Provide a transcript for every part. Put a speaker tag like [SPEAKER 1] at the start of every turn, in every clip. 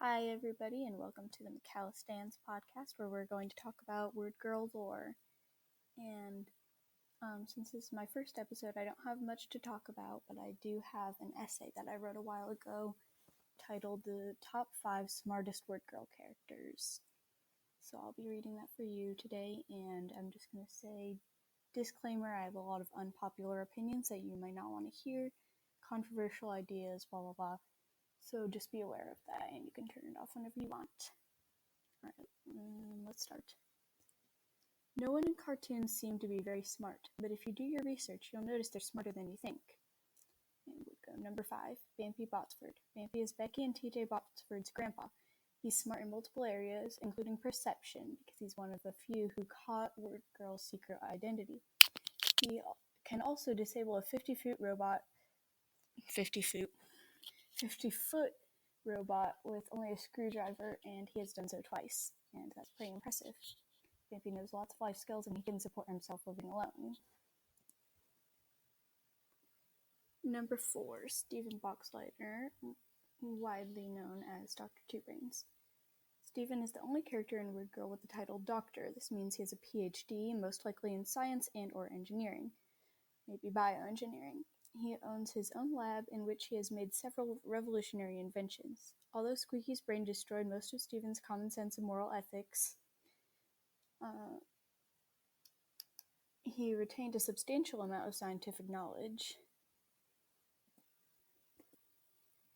[SPEAKER 1] Hi, everybody, and welcome to the McCallistans podcast, where we're going to talk about Wordgirl lore. And since this is my first episode, I don't have much to talk about, but I do have an essay that I wrote a while ago titled The Top 5 Smartest Wordgirl Characters. So I'll be reading that for you today, and I'm just going to say, disclaimer, I have a lot of unpopular opinions that you might not want to hear, controversial ideas, blah blah blah. So just be aware of that, and you can turn it off whenever you want. Alright, let's start. No one in cartoons seem to be very smart, but if you do your research, you'll notice they're smarter than you think. And we go number 5, Vampy Botsford. Vampy is Becky and TJ Botsford's grandpa. He's smart in multiple areas, including perception, because he's one of the few who caught Wordgirl's secret identity. He can also disable a 50-foot robot with only a screwdriver, and he has done so twice, and that's pretty impressive. Vampy knows lots of life skills, and he can support himself living alone. Number 4, Stephen Boxleitner, widely known as Dr. Two Brains. Stephen is the only character in Wordgirl with the title Doctor. This means he has a PhD, most likely in science and or engineering, maybe bioengineering. He owns his own lab in which he has made several revolutionary inventions. Although Squeaky's brain destroyed most of Stephen's common sense and moral ethics, he retained a substantial amount of scientific knowledge.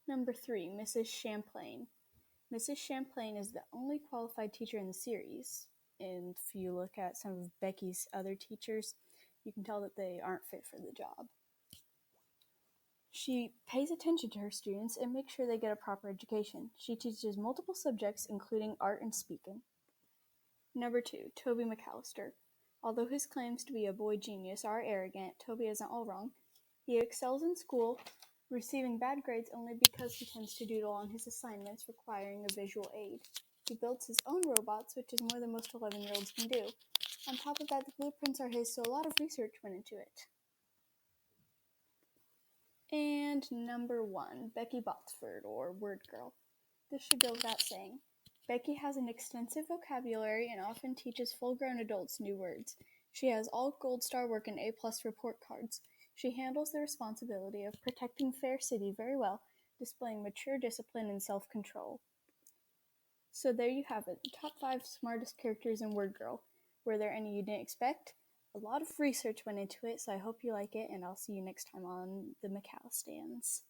[SPEAKER 1] Number 3, Mrs. Champlain. Mrs. Champlain is the only qualified teacher in the series, and if you look at some of Becky's other teachers, you can tell that they aren't fit for the job. She pays attention to her students and makes sure they get a proper education. She teaches multiple subjects, including art and speaking. Number 2, Toby McCallister. Although his claims to be a boy genius are arrogant, Toby isn't all wrong. He excels in school, receiving bad grades only because he tends to doodle on his assignments requiring a visual aid. He builds his own robots, which is more than most 11-year-olds can do. On top of that, the blueprints are his, so a lot of research went into it. And number 1, Becky Botsford, or Wordgirl. This should go without saying. Becky has an extensive vocabulary and often teaches full-grown adults new words. She has all Gold Star work and A+ report cards. She handles the responsibility of protecting Fair City very well, displaying mature discipline and self-control. So there you have it, the top 5 smartest characters in Wordgirl. Were there any you didn't expect? A lot of research went into it, so I hope you like it, and I'll see you next time on the McCallistans.